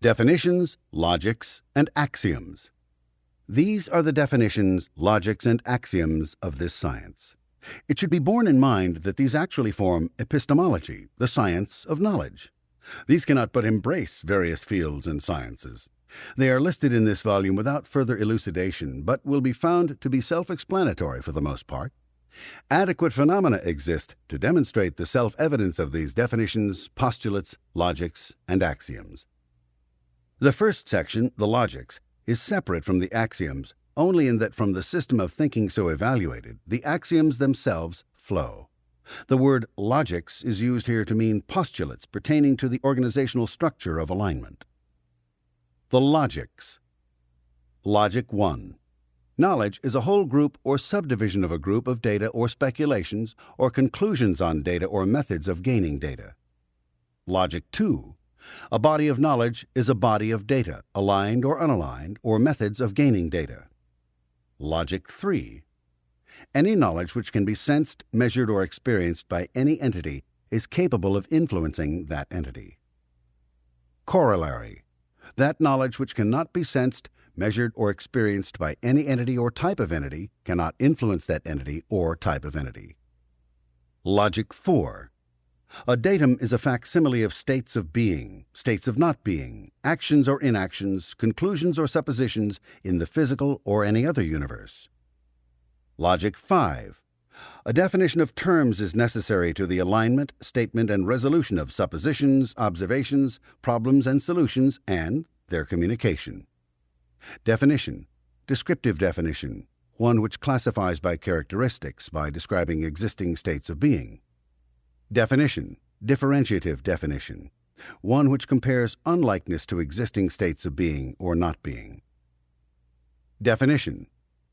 Definitions, logics, and axioms. These are the definitions, logics, and axioms of this science. It should be borne in mind that these actually form epistemology, the science of knowledge. These cannot but embrace various fields and sciences. They are listed in this volume without further elucidation, but will be found to be self-explanatory for the most part. Adequate phenomena exist to demonstrate the self-evidence of these definitions, postulates, logics, and axioms. The first section, the logics, is separate from the axioms only in that from the system of thinking so evaluated, the axioms themselves flow. The word logics is used here to mean postulates pertaining to the organizational structure of alignment. The logics. Logic 1. Knowledge is a whole group or subdivision of a group of data or speculations or conclusions on data or methods of gaining data. Logic 2. A body of knowledge is a body of data, aligned or unaligned, or methods of gaining data. Logic 3. Any knowledge which can be sensed, measured, or experienced by any entity is capable of influencing that entity. Corollary. That knowledge which cannot be sensed, measured, or experienced by any entity or type of entity cannot influence that entity or type of entity. Logic 4. A datum is a facsimile of states of being, states of not being, actions or inactions, conclusions or suppositions in the physical or any other universe. Logic 5. A definition of terms is necessary to the alignment, statement, and resolution of suppositions, observations, problems, and solutions, and their communication. Definition. Descriptive definition, one which classifies by characteristics by describing existing states of being. Definition. Differentiative definition, one which compares unlikeness to existing states of being or not being. Definition.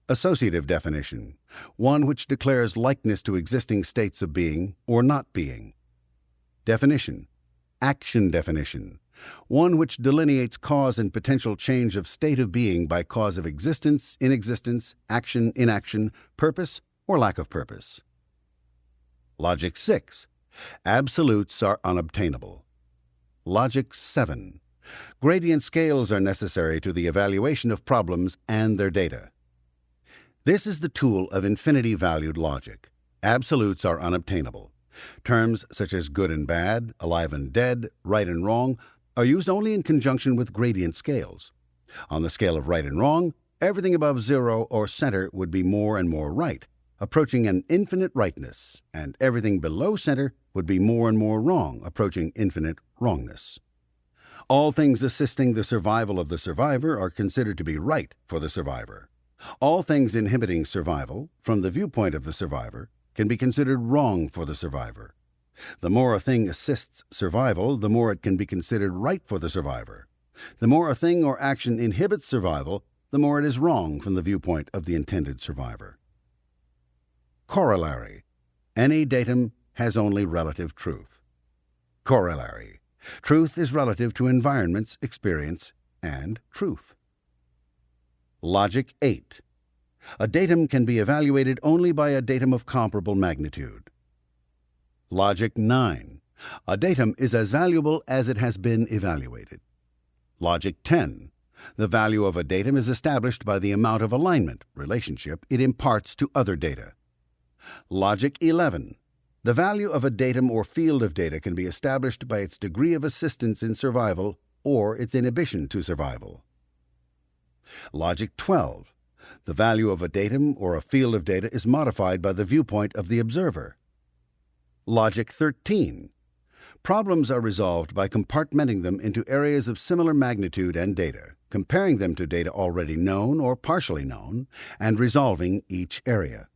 Associative definition, one which declares likeness to existing states of being or not being. Definition. Action definition, one which delineates cause and potential change of state of being by cause of existence, inexistence, action, inaction, purpose, or lack of purpose. Logic 6. Absolutes are unobtainable. Logic 7. Gradient scales are necessary to the evaluation of problems and their data. This is the tool of infinity-valued logic. Absolutes are unobtainable. Terms such as good and bad, alive and dead, right and wrong are used only in conjunction with gradient scales. On the scale of right and wrong, everything above zero or center would be more and more right, approaching an infinite rightness, and everything below center would be more and more wrong, approaching infinite wrongness. All things assisting the survival of the survivor are considered to be right for the survivor. All things inhibiting survival, from the viewpoint of the survivor, can be considered wrong for the survivor. The more a thing assists survival, the more it can be considered right for the survivor. The more a thing or action inhibits survival, the more it is wrong from the viewpoint of the intended survivor. Corollary. Any datum has only relative truth. Corollary. Truth is relative to environments, experience, and truth. Logic 8. A datum can be evaluated only by a datum of comparable magnitude. Logic 9. A datum is as valuable as it has been evaluated. Logic 10. The value of a datum is established by the amount of alignment, relationship, it imparts to other data. Logic 11. The value of a datum or field of data can be established by its degree of assistance in survival or its inhibition to survival. Logic 12. The value of a datum or a field of data is modified by the viewpoint of the observer. Logic 13. Problems are resolved by compartmenting them into areas of similar magnitude and data, comparing them to data already known or partially known, and resolving each area.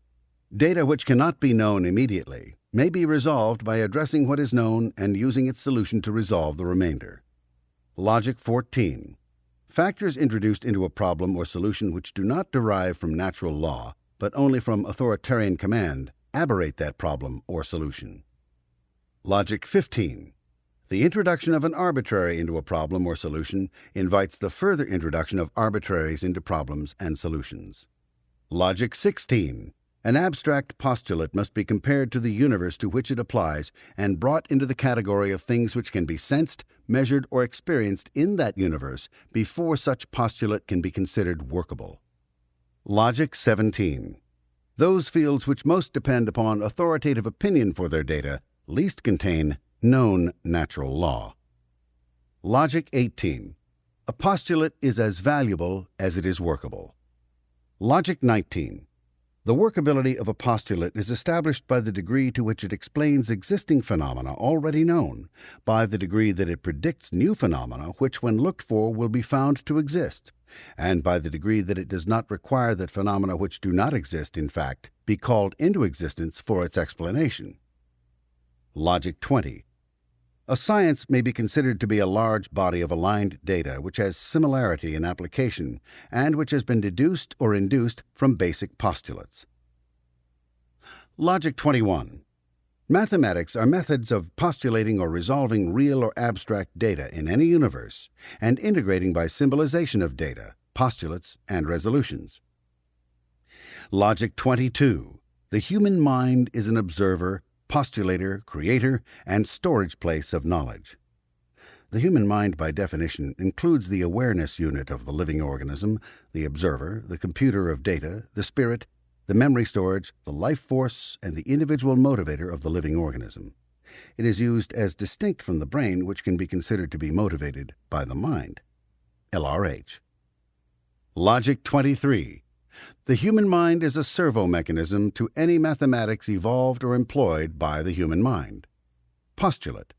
Data which cannot be known immediately may be resolved by addressing what is known and using its solution to resolve the remainder. Logic 14. Factors introduced into a problem or solution which do not derive from natural law, but only from authoritarian command, aberrate that problem or solution. Logic 15. The introduction of an arbitrary into a problem or solution invites the further introduction of arbitraries into problems and solutions. Logic 16. An abstract postulate must be compared to the universe to which it applies and brought into the category of things which can be sensed, measured, or experienced in that universe before such postulate can be considered workable. Logic 17. Those fields which most depend upon authoritative opinion for their data least contain known natural law. Logic 18. A postulate is as valuable as it is workable. Logic 19. The workability of a postulate is established by the degree to which it explains existing phenomena already known, by the degree that it predicts new phenomena which, when looked for, will be found to exist, and by the degree that it does not require that phenomena which do not exist, in fact, be called into existence for its explanation. Logic 20. A science may be considered to be a large body of aligned data which has similarity in application and which has been deduced or induced from basic postulates. Logic 21. Mathematics are methods of postulating or resolving real or abstract data in any universe and integrating by symbolization of data, postulates, and resolutions. Logic 22. The human mind is an observer, postulator, creator, and storage place of knowledge. The human mind, by definition, includes the awareness unit of the living organism, the observer, the computer of data, the spirit, the memory storage, the life force, and the individual motivator of the living organism. It is used as distinct from the brain, which can be considered to be motivated by the mind. LRH. Logic 23. The human mind is a servo mechanism to any mathematics evolved or employed by the human mind. Postulate.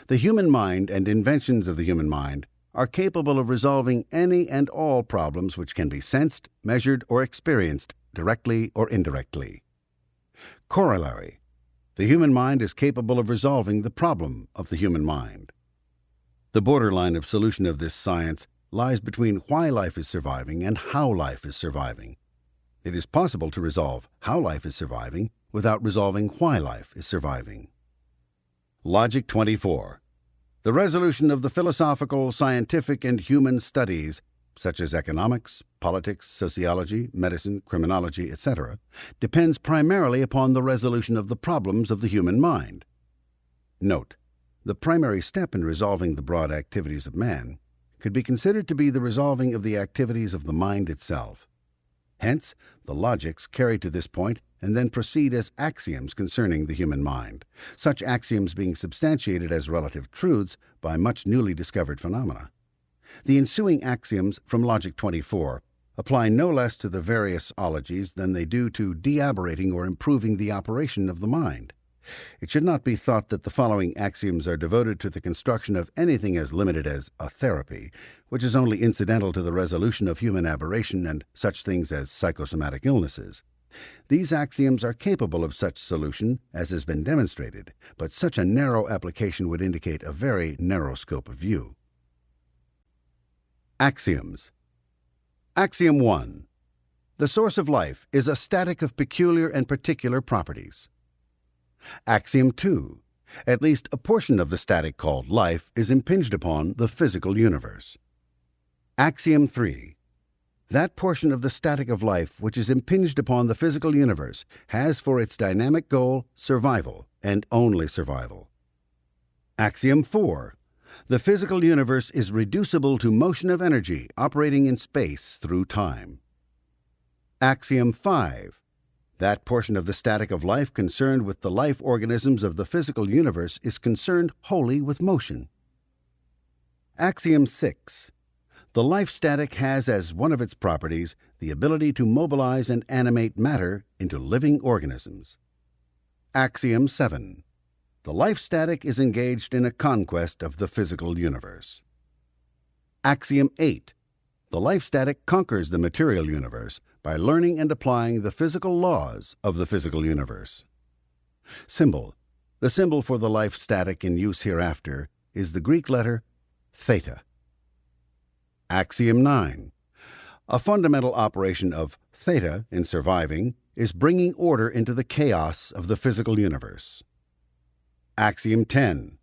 The human mind and inventions of the human mind are capable of resolving any and all problems which can be sensed, measured, or experienced directly or indirectly. Corollary. The human mind is capable of resolving the problem of the human mind. The borderline of solution of this science lies between why life is surviving and how life is surviving. It is possible to resolve how life is surviving without resolving why life is surviving. Logic 24. The resolution of the philosophical, scientific, and human studies, such as economics, politics, sociology, medicine, criminology, etc., depends primarily upon the resolution of the problems of the human mind. Note: the primary step in resolving the broad activities of man could be considered to be the resolving of the activities of the mind itself. Hence, the logics carry to this point and then proceed as axioms concerning the human mind, such axioms being substantiated as relative truths by much newly discovered phenomena. The ensuing axioms from Logic 24 apply no less to the various ologies than they do to deaberrating or improving the operation of the mind. It should not be thought that the following axioms are devoted to the construction of anything as limited as a therapy, which is only incidental to the resolution of human aberration and such things as psychosomatic illnesses. These axioms are capable of such solution as has been demonstrated, but such a narrow application would indicate a very narrow scope of view. Axioms. Axiom 1. The source of life is a static of peculiar and particular properties. Axiom 2. At least a portion of the static called life is impinged upon the physical universe. Axiom 3. That portion of the static of life which is impinged upon the physical universe has for its dynamic goal survival, and only survival. Axiom 4. The physical universe is reducible to motion of energy operating in space through time. Axiom 5. That portion of the static of life concerned with the life organisms of the physical universe is concerned wholly with motion. Axiom 6. The life static has as one of its properties the ability to mobilize and animate matter into living organisms. Axiom 7. The life static is engaged in a conquest of the physical universe. Axiom 8. The life static conquers the material universe by learning and applying the physical laws of the physical universe. Symbol. The symbol for the life static in use hereafter is the Greek letter theta. Axiom 9. A fundamental operation of theta in surviving is bringing order into the chaos of the physical universe. Axiom 10.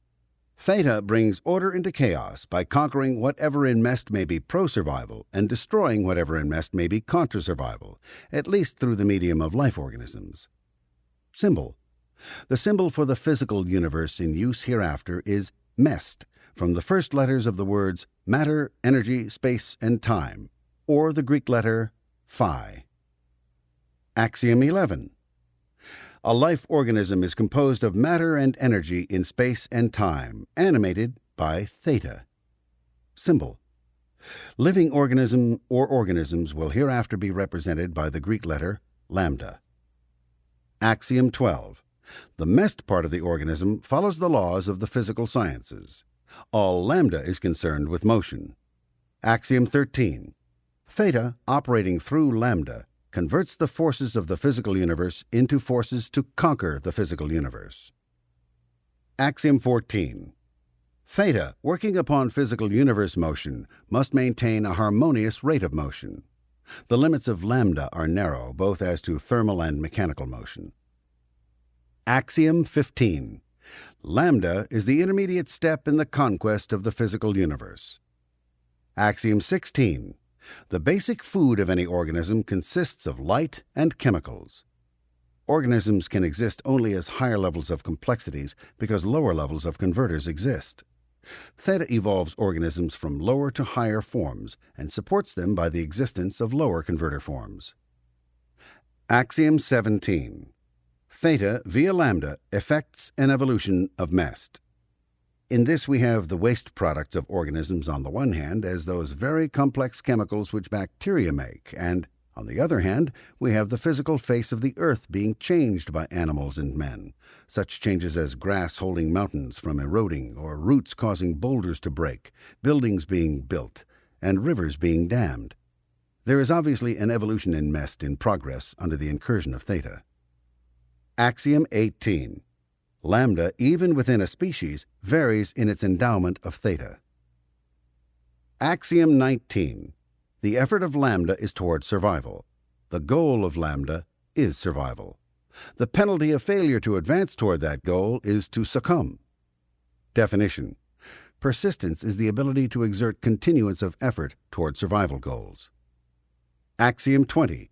Theta brings order into chaos by conquering whatever in mest may be pro-survival and destroying whatever in mest may be contra-survival, at least through the medium of life organisms. Symbol. The symbol for the physical universe in use hereafter is MEST, from the first letters of the words matter, energy, space, and time, or the Greek letter phi. Axiom 11. A life organism is composed of matter and energy in space and time, animated by theta. Symbol. Living organism or organisms will hereafter be represented by the Greek letter lambda. Axiom 12. The MEST part of the organism follows the laws of the physical sciences. All lambda is concerned with motion. Axiom 13. Theta, operating through lambda, converts the forces of the physical universe into forces to conquer the physical universe. Axiom 14. Theta, working upon physical universe motion, must maintain a harmonious rate of motion. The limits of lambda are narrow, both as to thermal and mechanical motion. Axiom 15. Lambda is the intermediate step in the conquest of the physical universe. Axiom 16. The basic food of any organism consists of light and chemicals. Organisms can exist only as higher levels of complexities because lower levels of converters exist. Theta evolves organisms from lower to higher forms and supports them by the existence of lower converter forms. Axiom 17. Theta via lambda effects an evolution of MEST. In this we have the waste products of organisms on the one hand as those very complex chemicals which bacteria make, and on the other hand we have the physical face of the earth being changed by animals and men, such changes as grass holding mountains from eroding or roots causing boulders to break, buildings being built, and rivers being dammed. There is obviously an evolution in MEST in progress under the incursion of theta. Axiom 18. Lambda, even within a species, varies in its endowment of theta. Axiom 19. The effort of lambda is toward survival. The goal of lambda is survival. The penalty of failure to advance toward that goal is to succumb. Definition. Persistence is the ability to exert continuance of effort toward survival goals. Axiom 20.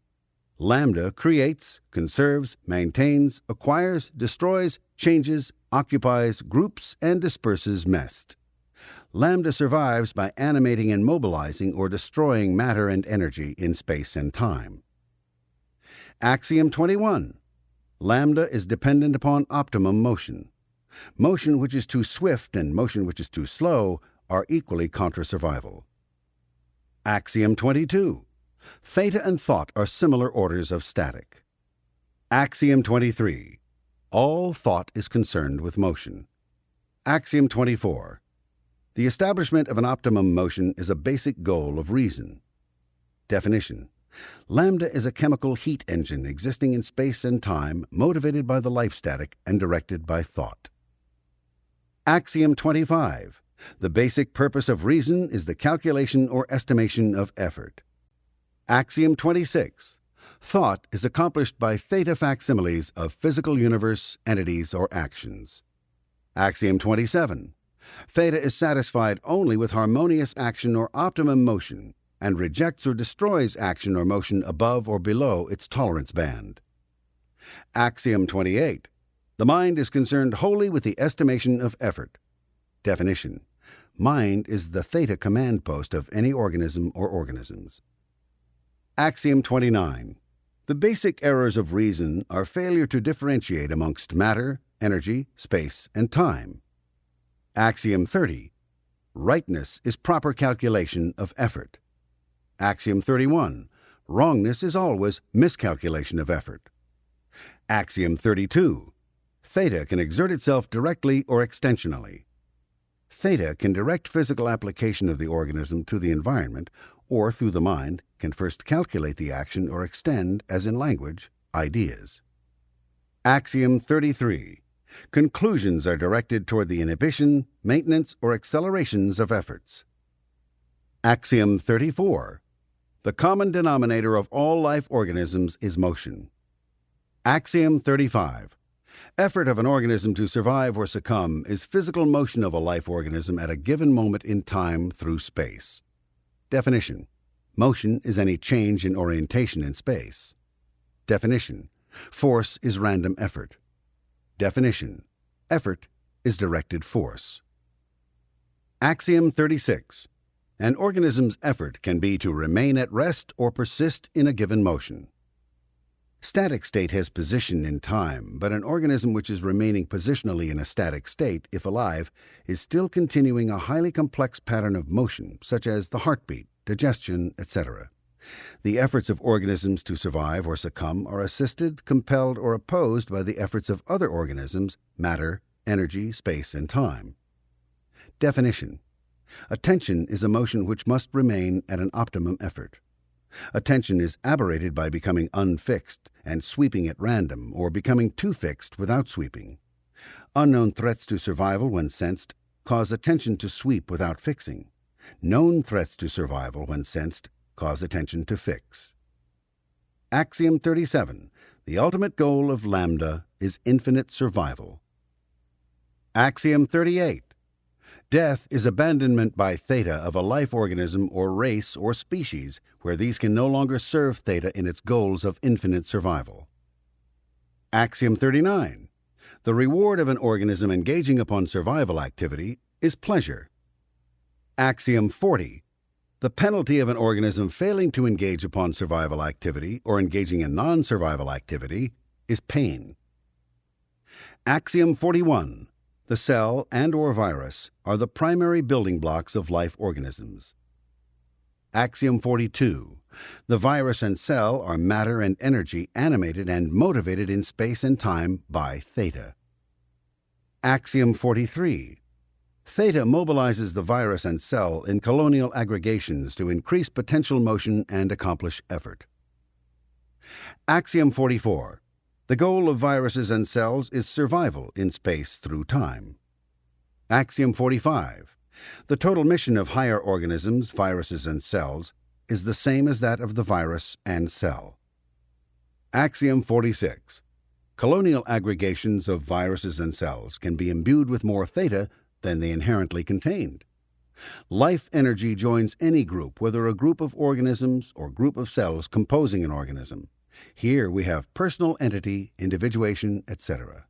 Lambda creates, conserves, maintains, acquires, destroys, changes, occupies, groups, and disperses MEST. Lambda survives by animating and mobilizing or destroying matter and energy in space and time. Axiom 21. Lambda is dependent upon optimum motion. Motion which is too swift and motion which is too slow are equally contra survival. Axiom 22. Theta and thought are similar orders of static. Axiom 23. All thought is concerned with motion. Axiom 24. The establishment of an optimum motion is a basic goal of reason. Definition. Lambda is a chemical heat engine existing in space and time, motivated by the life static and directed by thought. Axiom 25. The basic purpose of reason is the calculation or estimation of effort. Axiom 26. Thought is accomplished by theta facsimiles of physical universe, entities, or actions. Axiom 27. Theta is satisfied only with harmonious action or optimum motion, and rejects or destroys action or motion above or below its tolerance band. Axiom 28. The mind is concerned wholly with the estimation of effort. Definition. Mind is the theta command post of any organism or organisms. Axiom 29. The basic errors of reason are failure to differentiate amongst matter, energy, space, and time. Axiom 30. Rightness is proper calculation of effort. Axiom 31. Wrongness is always miscalculation of effort. Axiom 32. Theta can exert itself directly or extensionally. Theta can direct physical application of the organism to the environment, or through the mind can first calculate the action or extend, as in language, ideas. Axiom 33. Conclusions are directed toward the inhibition, maintenance, or accelerations of efforts. Axiom 34. The common denominator of all life organisms is motion. Axiom 35. Effort of an organism to survive or succumb is physical motion of a life organism at a given moment in time through space. Definition. Motion is any change in orientation in space. Definition. Force is random effort. Definition. Effort is directed force. Axiom 36. An organism's effort can be to remain at rest or persist in a given motion. Static state has position in time, but an organism which is remaining positionally in a static state, if alive, is still continuing a highly complex pattern of motion, such as the heartbeat, digestion, etc. The efforts of organisms to survive or succumb are assisted, compelled, or opposed by the efforts of other organisms, matter, energy, space, and time. Definition: attention is a motion which must remain at an optimum effort. Attention is aberrated by becoming unfixed and sweeping at random, or becoming too fixed without sweeping. Unknown threats to survival, when sensed, cause attention to sweep without fixing. Known threats to survival, when sensed, cause attention to fix. Axiom 37. The ultimate goal of lambda is infinite survival. Axiom 38. Death is abandonment by theta of a life organism or race or species where these can no longer serve theta in its goals of infinite survival. Axiom 39. The reward of an organism engaging upon survival activity is pleasure. Axiom 40. The penalty of an organism failing to engage upon survival activity or engaging in non-survival activity is pain. Axiom 41. The cell and/or virus are the primary building blocks of life organisms. Axiom 42. The virus and cell are matter and energy animated and motivated in space and time by theta. Axiom 43. Theta mobilizes the virus and cell in colonial aggregations to increase potential motion and accomplish effort. Axiom 44. The goal of viruses and cells is survival in space through time. Axiom 45. The total mission of higher organisms, viruses, and cells is the same as that of the virus and cell. Axiom 46. Colonial aggregations of viruses and cells can be imbued with more theta than they inherently contained. Life energy joins any group, whether a group of organisms or group of cells composing an organism. Here we have personal entity, individuation, etc.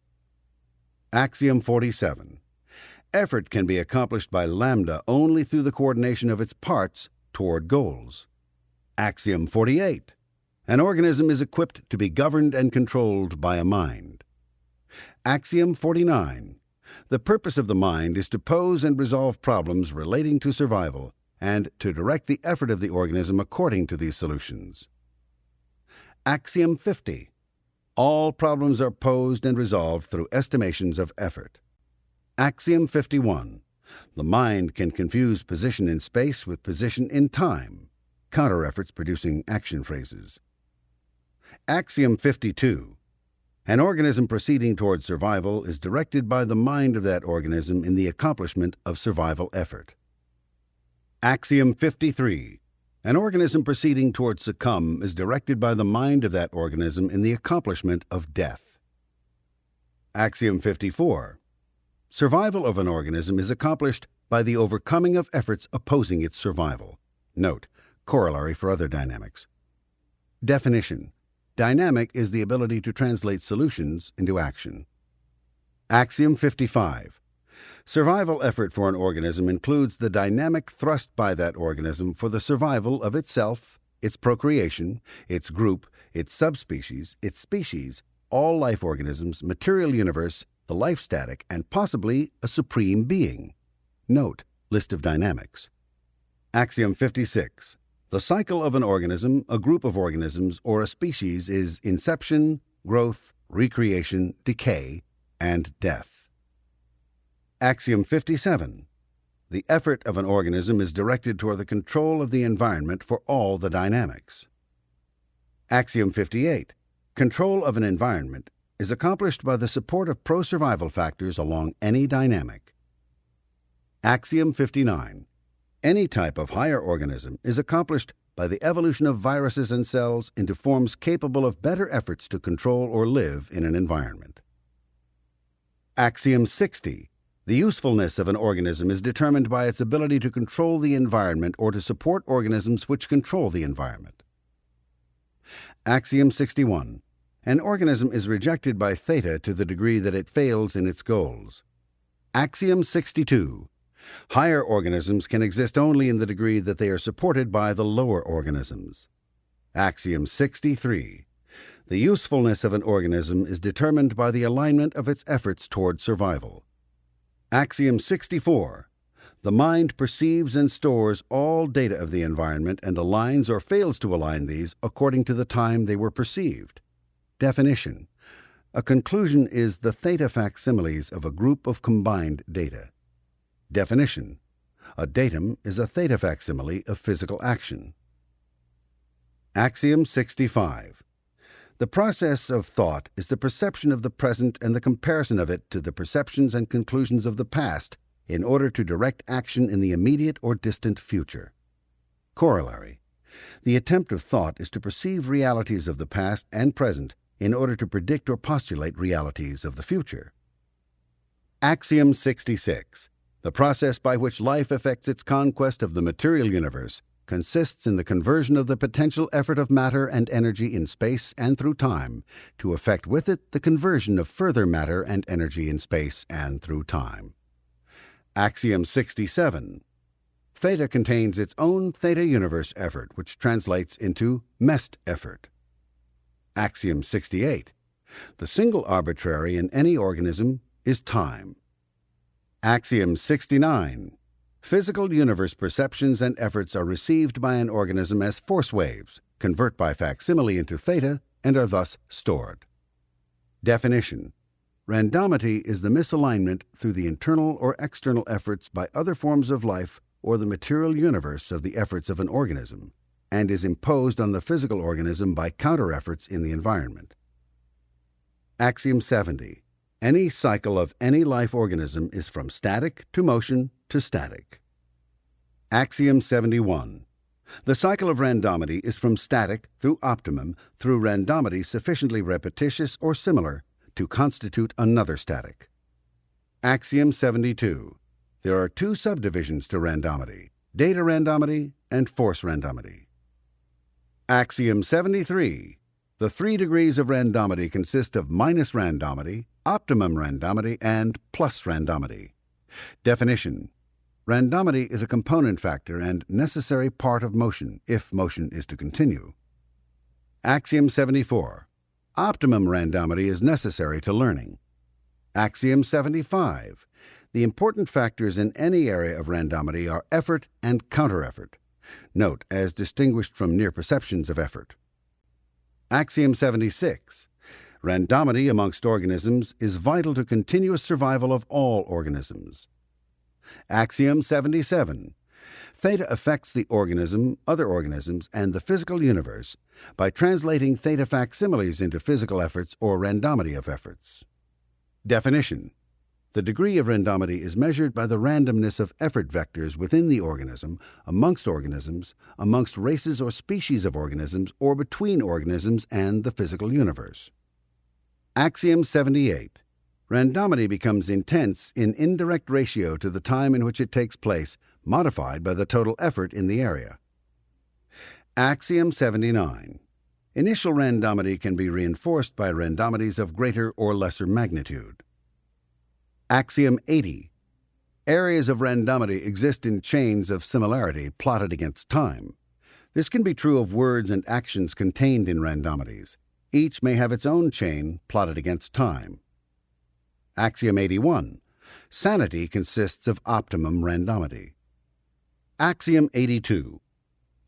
Axiom 47. Effort can be accomplished by lambda only through the coordination of its parts toward goals. Axiom 48. An organism is equipped to be governed and controlled by a mind. Axiom 49. The purpose of the mind is to pose and resolve problems relating to survival and to direct the effort of the organism according to these solutions. Axiom 50. All problems are posed and resolved through estimations of effort. Axiom 51. The mind can confuse position in space with position in time, counter-efforts producing action phrases. Axiom 52. An organism proceeding toward survival is directed by the mind of that organism in the accomplishment of survival effort. Axiom 53. An organism proceeding toward succumb is directed by the mind of that organism in the accomplishment of death. Axiom 54. Survival of an organism is accomplished by the overcoming of efforts opposing its survival. Note: corollary for other dynamics. Definition: dynamic is the ability to translate solutions into action. Axiom 55. Survival effort for an organism includes the dynamic thrust by that organism for the survival of itself, its procreation, its group, its subspecies, its species, all life organisms, material universe, the life static, and possibly a supreme being. Note: list of dynamics. Axiom 56. The cycle of an organism, a group of organisms, or a species is inception, growth, recreation, decay, and death. Axiom 57. The effort of an organism is directed toward the control of the environment for all the dynamics. Axiom 58. Control of an environment is accomplished by the support of pro-survival factors along any dynamic. Axiom 59. Any type of higher organism is accomplished by the evolution of viruses and cells into forms capable of better efforts to control or live in an environment. Axiom 60. The usefulness of an organism is determined by its ability to control the environment or to support organisms which control the environment. Axiom 61. An organism is rejected by theta to the degree that it fails in its goals. Axiom 62. Higher organisms can exist only in the degree that they are supported by the lower organisms. Axiom 63. The usefulness of an organism is determined by the alignment of its efforts toward survival. Axiom 64. The mind perceives and stores all data of the environment and aligns or fails to align these according to the time they were perceived. Definition. A conclusion is the theta facsimiles of a group of combined data. Definition. A datum is a theta facsimile of physical action. Axiom 65. The process of thought is the perception of the present and the comparison of it to the perceptions and conclusions of the past in order to direct action in the immediate or distant future. Corollary. The attempt of thought is to perceive realities of the past and present in order to predict or postulate realities of the future. Axiom 66. The process by which life effects its conquest of the material universe consists in the conversion of the potential effort of matter and energy in space and through time to effect with it the conversion of further matter and energy in space and through time. Axiom 67. Theta contains its own theta universe effort, which translates into MEST effort. Axiom 68. The single arbitrary in any organism is time. Axiom 69. Physical universe perceptions and efforts are received by an organism as force waves, convert by facsimile into theta, and are thus stored. Definition. Randomity is the misalignment through the internal or external efforts by other forms of life or the material universe of the efforts of an organism, and is imposed on the physical organism by counter-efforts in the environment. Axiom 70. Any cycle of any life organism is from static to motion to static. Axiom 71. The cycle of randomity is from static through optimum through randomity sufficiently repetitious or similar to constitute another static. Axiom 72. There are two subdivisions to randomity: data randomity and force randomity. Axiom 73. The 3 degrees of randomity consist of minus randomity, optimum randomity, and plus randomity. Definition. Randomity is a component factor and necessary part of motion, if motion is to continue. Axiom 74. Optimum randomity is necessary to learning. Axiom 75. The important factors in any area of randomity are effort and counter-effort. Note, as distinguished from near perceptions of effort. Axiom 76. Randomity amongst organisms is vital to continuous survival of all organisms. Axiom 77. Theta affects the organism, other organisms, and the physical universe by translating theta facsimiles into physical efforts or randomity of efforts. Definition. The degree of randomity is measured by the randomness of effort vectors within the organism, amongst races or species of organisms, or between organisms and the physical universe. Axiom 78. Randomity becomes intense in indirect ratio to the time in which it takes place, modified by the total effort in the area. Axiom 79. Initial randomity can be reinforced by randomities of greater or lesser magnitude. Axiom 80. Areas of randomity exist in chains of similarity plotted against time. This can be true of words and actions contained in randomities. Each may have its own chain plotted against time. Axiom 81. Sanity consists of optimum randomity. Axiom 82.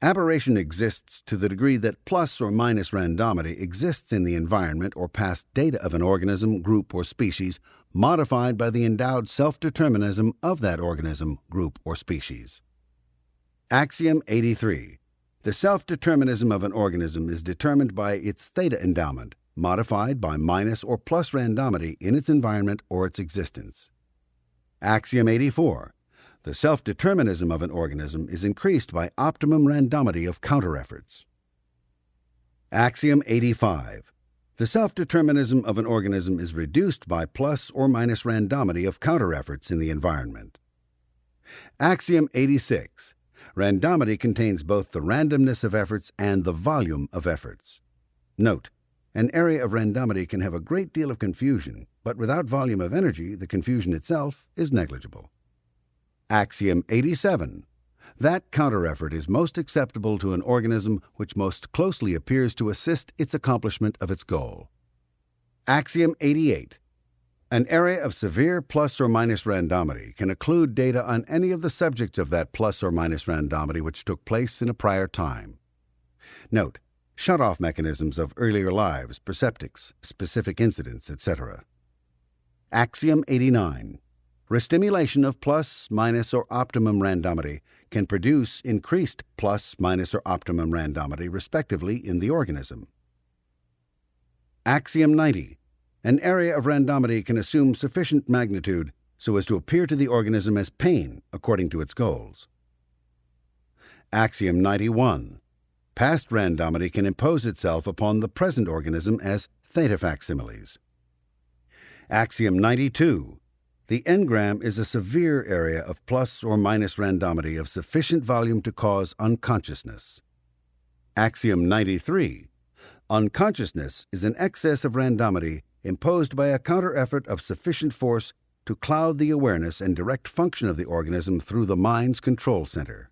Aberration exists to the degree that plus or minus randomity exists in the environment or past data of an organism, group, or species, modified by the endowed self-determinism of that organism, group, or species. Axiom 83. The self-determinism of an organism is determined by its theta endowment, modified by minus or plus randomity in its environment or its existence. Axiom 84. The self-determinism of an organism is increased by optimum randomity of counter-efforts. Axiom 85. The self-determinism of an organism is reduced by plus or minus randomity of counter-efforts in the environment. Axiom 86. Randomity contains both the randomness of efforts and the volume of efforts. Note, an area of randomity can have a great deal of confusion, but without volume of energy, the confusion itself is negligible. Axiom 87. That counter-effort is most acceptable to an organism which most closely appears to assist its accomplishment of its goal. Axiom 88. An area of severe plus or minus randomity can include data on any of the subjects of that plus or minus randomity which took place in a prior time. Note: shut-off mechanisms of earlier lives, perceptics, specific incidents, etc. Axiom 89. Restimulation of plus, minus, or optimum randomity can produce increased plus, minus, or optimum randomity, respectively, in the organism. Axiom 90. An area of randomity can assume sufficient magnitude so as to appear to the organism as pain according to its goals. Axiom 91. Past randomity can impose itself upon the present organism as theta facsimiles. Axiom 92. The engram is a severe area of plus or minus randomity of sufficient volume to cause unconsciousness. Axiom 93. Unconsciousness is an excess of randomity imposed by a counter-effort of sufficient force to cloud the awareness and direct function of the organism through the mind's control center.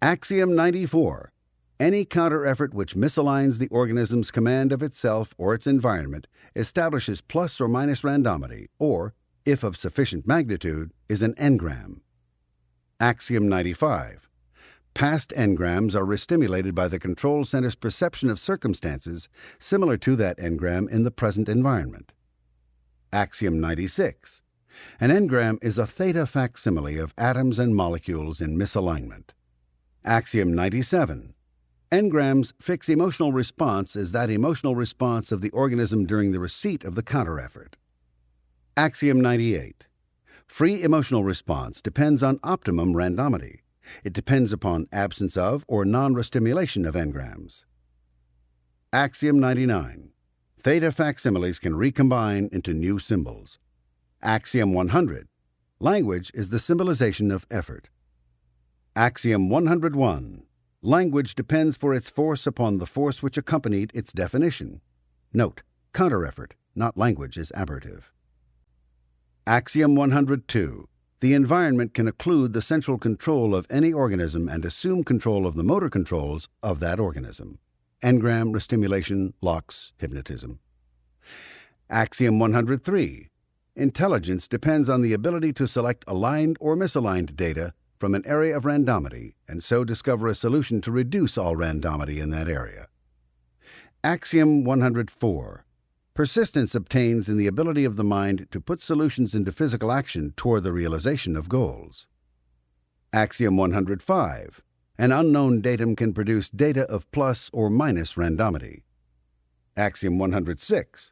Axiom 94. Any counter-effort which misaligns the organism's command of itself or its environment establishes plus or minus randomity, or, if of sufficient magnitude, is an engram. Axiom 95. Past engrams are restimulated by the control center's perception of circumstances similar to that engram in the present environment. Axiom 96. An engram is a theta facsimile of atoms and molecules in misalignment. Axiom 97. Engrams fix emotional response as that emotional response of the organism during the receipt of the counter-effort. Axiom 98. Free emotional response depends on optimum randomity. It depends upon absence of or non-restimulation of engrams. Axiom 99. Theta facsimiles can recombine into new symbols. Axiom 100. Language is the symbolization of effort. Axiom 101. Language depends for its force upon the force which accompanied its definition. Note: counter-effort, not language, is aberrative. Axiom 102. The environment can occlude the central control of any organism and assume control of the motor controls of that organism. Engram, restimulation, locks, hypnotism. Axiom 103. Intelligence depends on the ability to select aligned or misaligned data from an area of randomity and so discover a solution to reduce all randomity in that area. Axiom 104. Persistence obtains in the ability of the mind to put solutions into physical action toward the realization of goals. Axiom 105. An unknown datum can produce data of plus or minus randomity. Axiom 106.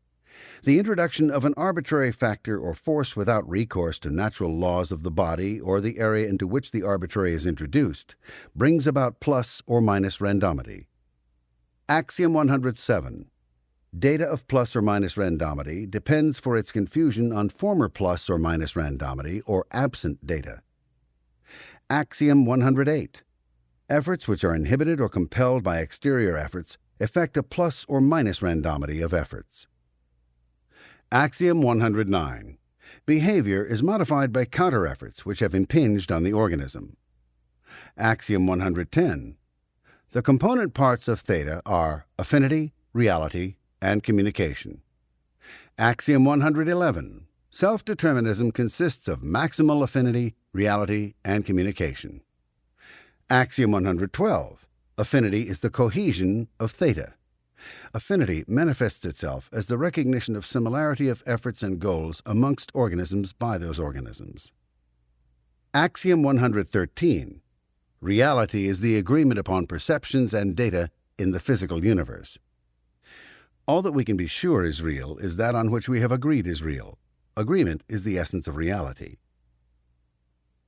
The introduction of an arbitrary factor or force without recourse to natural laws of the body or the area into which the arbitrary is introduced brings about plus or minus randomity. Axiom 107. Data of plus or minus randomity depends for its confusion on former plus or minus randomity or absent data. Axiom 108. Efforts which are inhibited or compelled by exterior efforts effect a plus or minus randomity of efforts. Axiom 109. Behavior is modified by counter-efforts which have impinged on the organism. Axiom 110. The component parts of theta are affinity, reality, and communication. Axiom 111. Self-determinism consists of maximal affinity, reality, and communication. Axiom 112. Affinity is the cohesion of theta. Affinity manifests itself as the recognition of similarity of efforts and goals amongst organisms by those organisms. Axiom 113. Reality is the agreement upon perceptions and data in the physical universe. All that we can be sure is real is that on which we have agreed is real. Agreement is the essence of reality.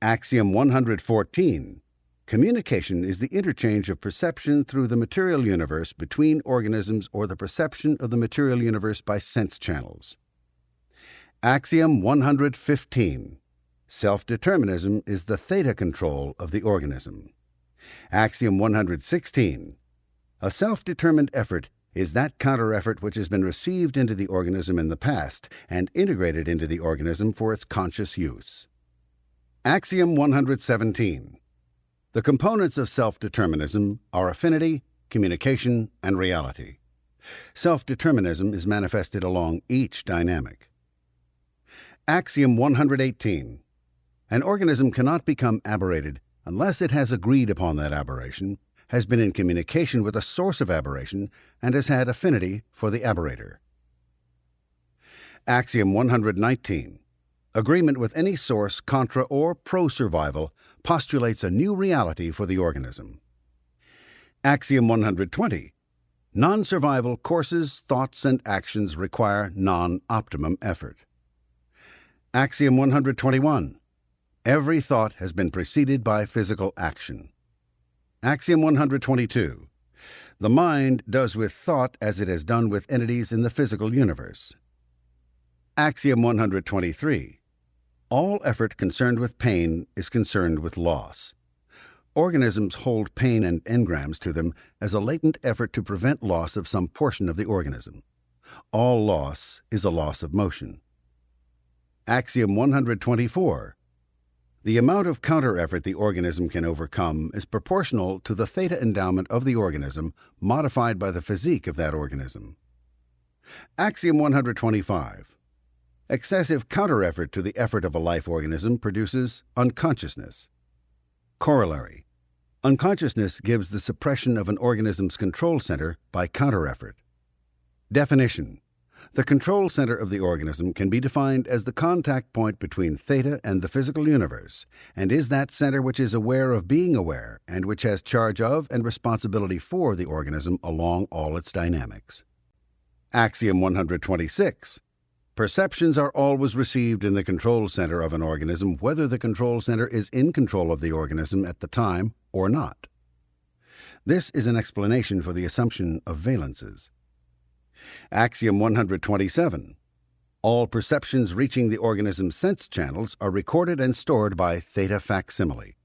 Axiom 114. Communication is the interchange of perception through the material universe between organisms or the perception of the material universe by sense channels. Axiom 115. Self-determinism is the theta control of the organism. Axiom 116. A self-determined effort is that counter-effort which has been received into the organism in the past and integrated into the organism for its conscious use. Axiom 117. The components of self-determinism are affinity, communication, and reality. Self-determinism is manifested along each dynamic. Axiom 118. An organism cannot become aberrated unless it has agreed upon that aberration, has been in communication with a source of aberration, and has had affinity for the aberrator. Axiom 119. Agreement with any source contra or pro-survival postulates a new reality for the organism. Axiom 120. Non-survival courses, thoughts, and actions require non-optimum effort. Axiom 121. Every thought has been preceded by physical action. Axiom 122. The mind does with thought as it has done with entities in the physical universe. Axiom 123. All effort concerned with pain is concerned with loss. Organisms hold pain and engrams to them as a latent effort to prevent loss of some portion of the organism. All loss is a loss of motion. Axiom 124. The amount of counter-effort the organism can overcome is proportional to the theta endowment of the organism modified by the physique of that organism. Axiom 125. Excessive counter-effort to the effort of a life organism produces unconsciousness. Corollary. Unconsciousness gives the suppression of an organism's control center by counter-effort. Definition. The control center of the organism can be defined as the contact point between theta and the physical universe, and is that center which is aware of being aware and which has charge of and responsibility for the organism along all its dynamics. Axiom 126. Perceptions are always received in the control center of an organism whether the control center is in control of the organism at the time or not. This is an explanation for the assumption of valences. Axiom 127. All perceptions reaching the organism's sense channels are recorded and stored by theta facsimile.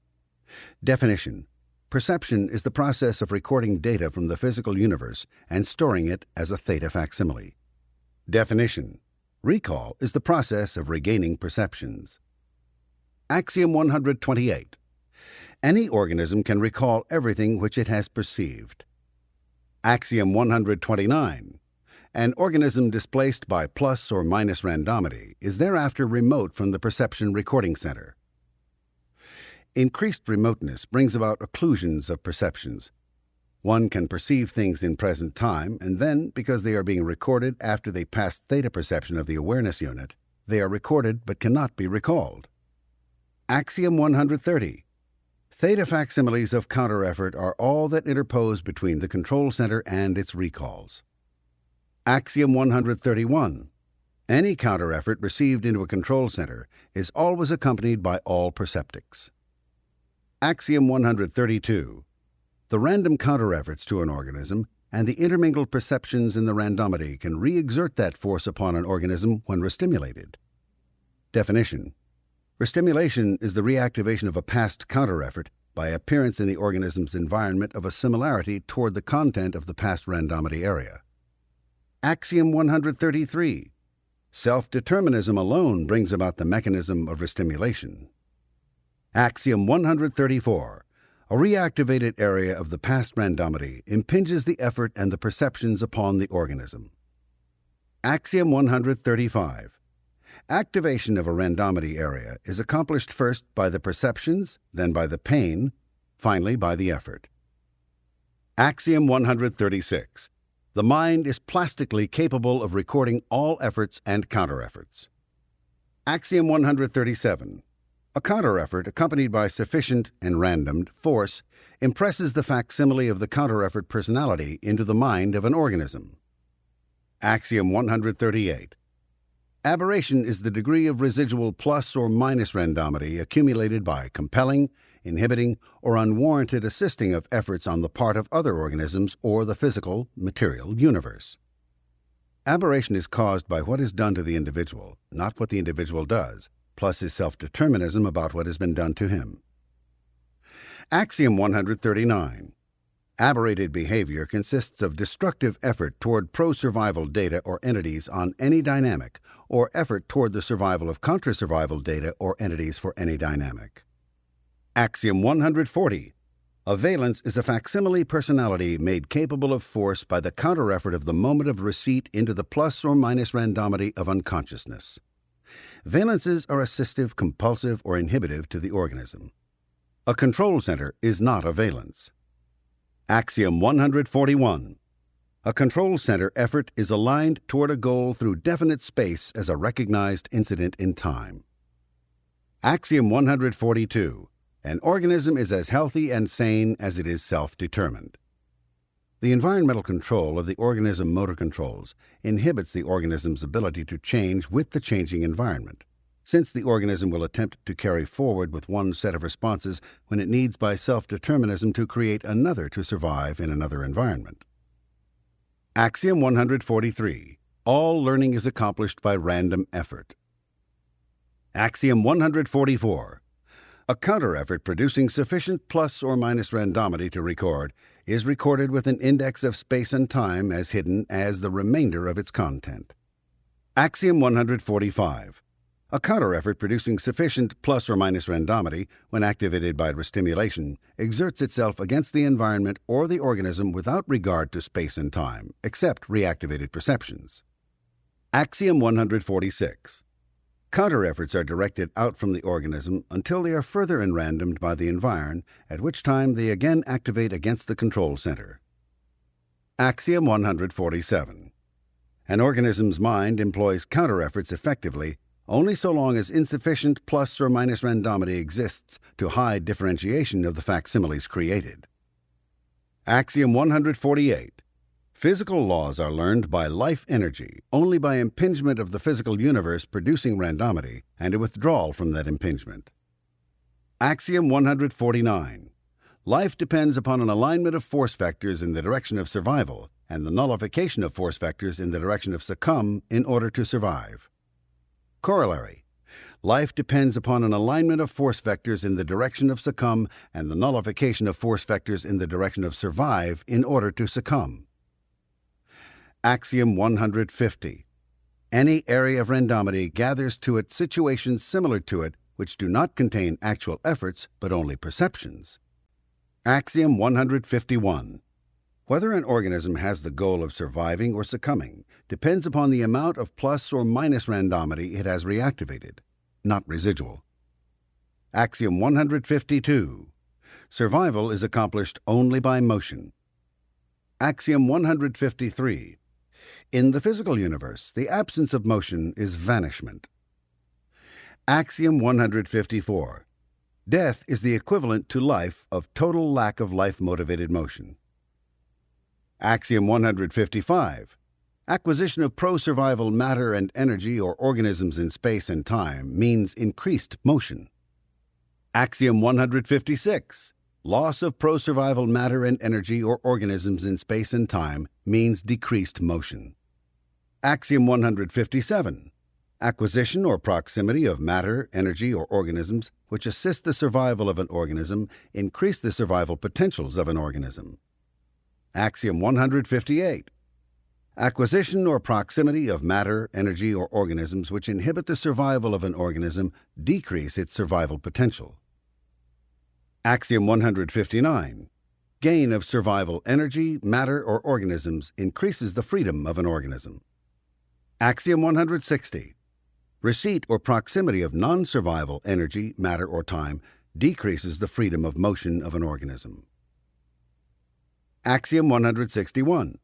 Definition. Perception is the process of recording data from the physical universe and storing it as a theta facsimile. Definition. Recall is the process of regaining perceptions. Axiom 128. Any organism can recall everything which it has perceived. Axiom 129. An organism displaced by plus or minus randomity is thereafter remote from the perception recording center. Increased remoteness brings about occlusions of perceptions. One can perceive things in present time, and then, because they are being recorded after they pass theta perception of the awareness unit, they are recorded but cannot be recalled. Axiom 130. Theta facsimiles of counter-effort are all that interpose between the control center and its recalls. Axiom 131. Any counter-effort received into a control center is always accompanied by all perceptics. Axiom 132. The random counter-efforts to an organism and the intermingled perceptions in the randomity can re-exert that force upon an organism when restimulated. Definition. Restimulation is the reactivation of a past counter-effort by appearance in the organism's environment of a similarity toward the content of the past randomity area. Axiom 133. Self-determinism alone brings about the mechanism of restimulation. Axiom 134. A reactivated area of the past randomity impinges the effort and the perceptions upon the organism. Axiom 135. Activation of a randomity area is accomplished first by the perceptions, then by the pain, finally by the effort. Axiom 136. The mind is plastically capable of recording all efforts and counter-efforts. Axiom 137. A counter-effort accompanied by sufficient and randomed force impresses the facsimile of the counter-effort personality into the mind of an organism. Axiom 138. Aberration is the degree of residual plus or minus randomity accumulated by compelling, inhibiting, or unwarranted assisting of efforts on the part of other organisms or the physical, material universe. Aberration is caused by what is done to the individual, not what the individual does, plus his self-determinism about what has been done to him. Axiom 139. Aberrated behavior consists of destructive effort toward pro-survival data or entities on any dynamic, or effort toward the survival of contra-survival data or entities for any dynamic. Axiom 140. A valence is a facsimile personality made capable of force by the counter-effort of the moment of receipt into the plus or minus randomity of unconsciousness. Valences are assistive, compulsive, or inhibitive to the organism. A control center is not a valence. Axiom 141. A control center effort is aligned toward a goal through definite space as a recognized incident in time. Axiom 142. An organism is as healthy and sane as it is self-determined. The environmental control of the organism motor controls inhibits the organism's ability to change with the changing environment, since the organism will attempt to carry forward with one set of responses when it needs by self-determinism to create another to survive in another environment. Axiom 143. All learning is accomplished by random effort. Axiom 144. A counter-effort producing sufficient plus or minus randomity to record is recorded with an index of space and time as hidden as the remainder of its content. Axiom 145. A counter-effort producing sufficient plus or minus randomity, when activated by restimulation, exerts itself against the environment or the organism without regard to space and time, except reactivated perceptions. Axiom 146. Counter-efforts are directed out from the organism until they are further enrandomed by the environ, at which time they again activate against the control center. Axiom 147. An organism's mind employs counter-efforts effectively only so long as insufficient plus or minus randomity exists to hide differentiation of the facsimiles created. Axiom 148. Physical laws are learned by life energy only by impingement of the physical universe producing randomity and a withdrawal from that impingement. Axiom 149. Life depends upon an alignment of force vectors in the direction of survival and the nullification of force vectors in the direction of succumb in order to survive. Corollary. Life depends upon an alignment of force vectors in the direction of succumb and the nullification of force vectors in the direction of survive in order to succumb. Axiom 150. Any area of randomity gathers to it situations similar to it which do not contain actual efforts but only perceptions. Axiom 151. Whether an organism has the goal of surviving or succumbing depends upon the amount of plus or minus randomity it has reactivated, not residual. Axiom 152. Survival is accomplished only by motion. Axiom 153. In the physical universe, the absence of motion is vanishment. Axiom 154. Death is the equivalent to life of total lack of life-motivated motion. Axiom 155. Acquisition of pro-survival matter and energy or organisms in space and time means increased motion. Axiom 156. Loss of pro-survival matter and energy or organisms in space and time means decreased motion. Axiom 157. Acquisition or proximity of matter, energy, or organisms which assist the survival of an organism increase the survival potentials of an organism. Axiom 158. Acquisition or proximity of matter, energy, or organisms which inhibit the survival of an organism decrease its survival potential. Axiom 159. Gain of survival energy, matter, or organisms increases the freedom of an organism. Axiom 160. Receipt or proximity of non-survival energy, matter, or time decreases the freedom of motion of an organism. Axiom 161.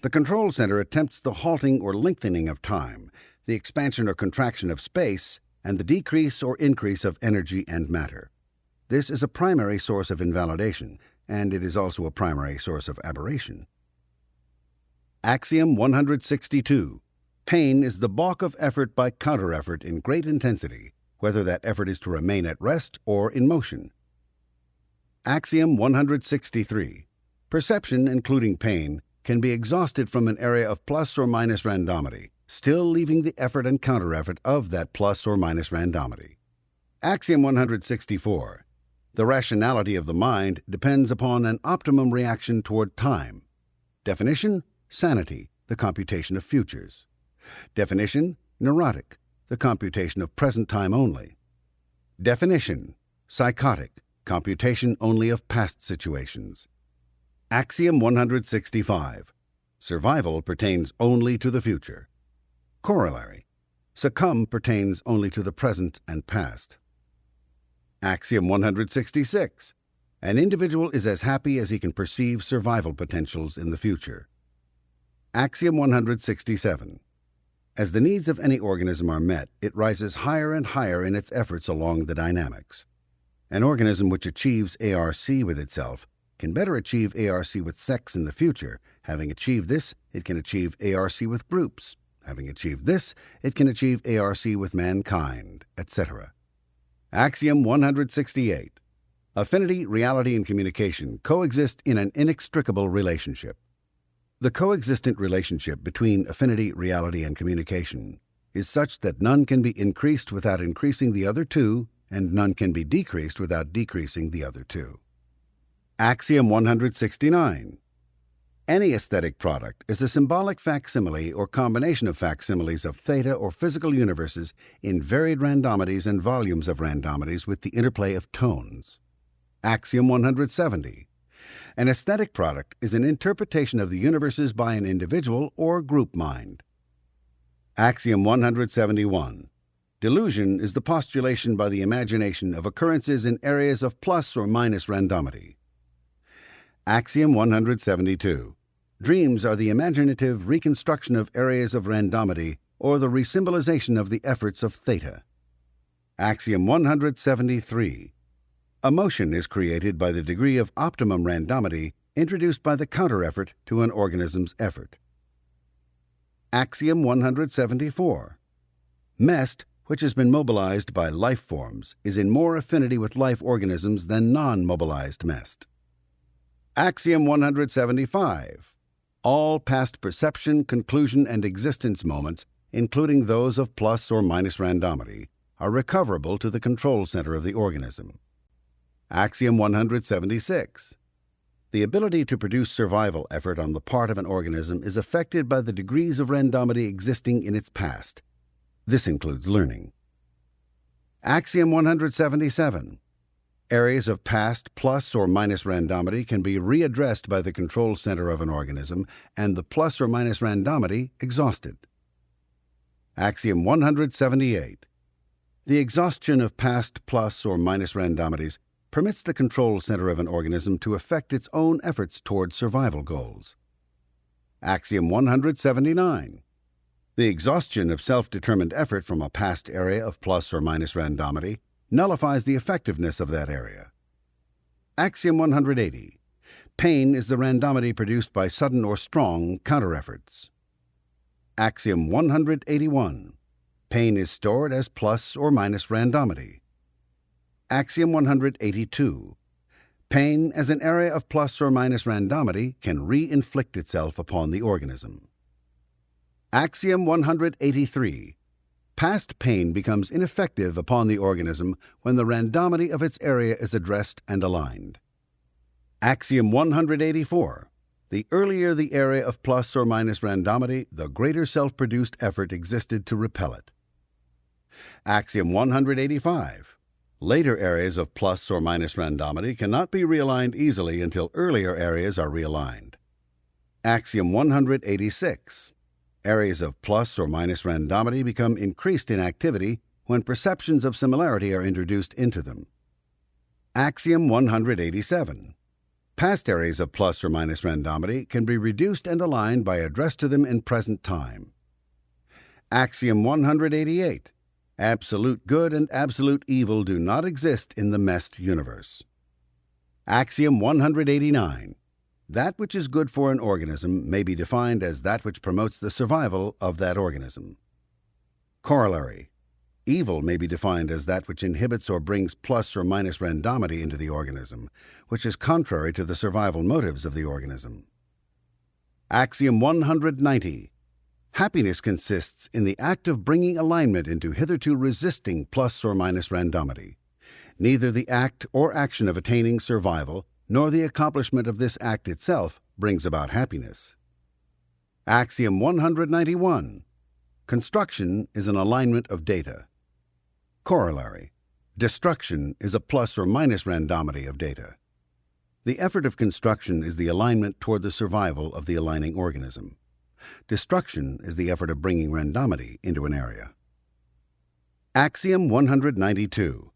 The control center attempts the halting or lengthening of time, the expansion or contraction of space, and the decrease or increase of energy and matter. This is a primary source of invalidation, and it is also a primary source of aberration. Axiom 162. Pain is the balk of effort by counter-effort in great intensity, whether that effort is to remain at rest or in motion. Axiom 163. Perception, including pain, can be exhausted from an area of plus or minus randomity, still leaving the effort and counter-effort of that plus or minus randomity. Axiom 164. The rationality of the mind depends upon an optimum reaction toward time. Definition: sanity, the computation of futures. Definition: neurotic, the computation of present time only. Definition: psychotic, computation only of past situations. Axiom 165. Survival pertains only to the future. Corollary: succumb pertains only to the present and past. Axiom 166. An individual is as happy as he can perceive survival potentials in the future. Axiom 167. As the needs of any organism are met, it rises higher and higher in its efforts along the dynamics. An organism which achieves ARC with itself can better achieve ARC with sex in the future. Having achieved this, it can achieve ARC with groups. Having achieved this, it can achieve ARC with mankind, etc. Axiom 168. Affinity, reality, and communication coexist in an inextricable relationship. The coexistent relationship between affinity, reality, and communication is such that none can be increased without increasing the other two, and none can be decreased without decreasing the other two. Axiom 169. Any aesthetic product is a symbolic facsimile or combination of facsimiles of theta or physical universes in varied randomities and volumes of randomities with the interplay of tones. Axiom 170. An aesthetic product is an interpretation of the universes by an individual or group mind. Axiom 171. Delusion is the postulation by the imagination of occurrences in areas of plus or minus randomity. Axiom 172. Dreams are the imaginative reconstruction of areas of randomity or the resymbolization of the efforts of theta. Axiom 173. Emotion is created by the degree of optimum randomity introduced by the counter-effort to an organism's effort. Axiom 174. MEST, which has been mobilized by life forms, is in more affinity with life organisms than non-mobilized MEST. Axiom 175. All past perception, conclusion, and existence moments, including those of plus or minus randomity, are recoverable to the control center of the organism. Axiom 176. The ability to produce survival effort on the part of an organism is affected by the degrees of randomity existing in its past. This includes learning. Axiom 177. Areas of past plus or minus randomity can be readdressed by the control center of an organism and the plus or minus randomity exhausted. Axiom 178. The exhaustion of past plus or minus randomities permits the control center of an organism to affect its own efforts toward survival goals. Axiom 179. The exhaustion of self-determined effort from a past area of plus or minus randomity nullifies the effectiveness of that area. Axiom 180. Pain is the randomity produced by sudden or strong counter-efforts. Axiom 181. Pain is stored as plus or minus randomity. Axiom 182. Pain as an area of plus or minus randomity can re-inflict itself upon the organism. Axiom 183. Past pain becomes ineffective upon the organism when the randomity of its area is addressed and aligned. Axiom 184. The earlier the area of plus or minus randomity, the greater self-produced effort existed to repel it. Axiom 185. Later areas of plus or minus randomity cannot be realigned easily until earlier areas are realigned. Axiom 186. Areas of plus or minus randomity become increased in activity when perceptions of similarity are introduced into them. Axiom 187. Past areas of plus or minus randomity can be reduced and aligned by address to them in present time. Axiom 188. Absolute good and absolute evil do not exist in the MEST universe. Axiom 189. That which is good for an organism may be defined as that which promotes the survival of that organism. Corollary. Evil may be defined as that which inhibits or brings plus or minus randomity into the organism, which is contrary to the survival motives of the organism. Axiom 190. Happiness consists in the act of bringing alignment into hitherto resisting plus or minus randomity. Neither the act or action of attaining survival nor the accomplishment of this act itself brings about happiness. Axiom 191. Construction is an alignment of data. Corollary. Destruction is a plus or minus randomity of data. The effort of construction is the alignment toward the survival of the aligning organism. Destruction is the effort of bringing randomity into an area. Axiom 192.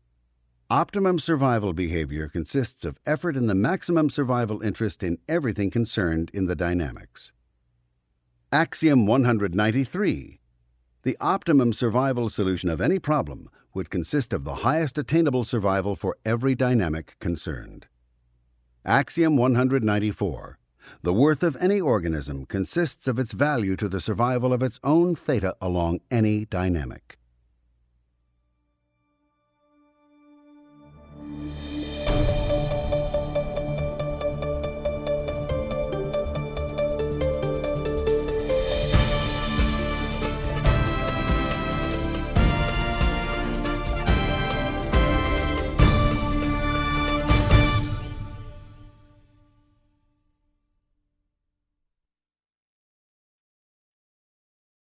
Optimum survival behavior consists of effort in the maximum survival interest in everything concerned in the dynamics. Axiom 193. The optimum survival solution of any problem would consist of the highest attainable survival for every dynamic concerned. Axiom 194. The worth of any organism consists of its value to the survival of its own theta along any dynamic.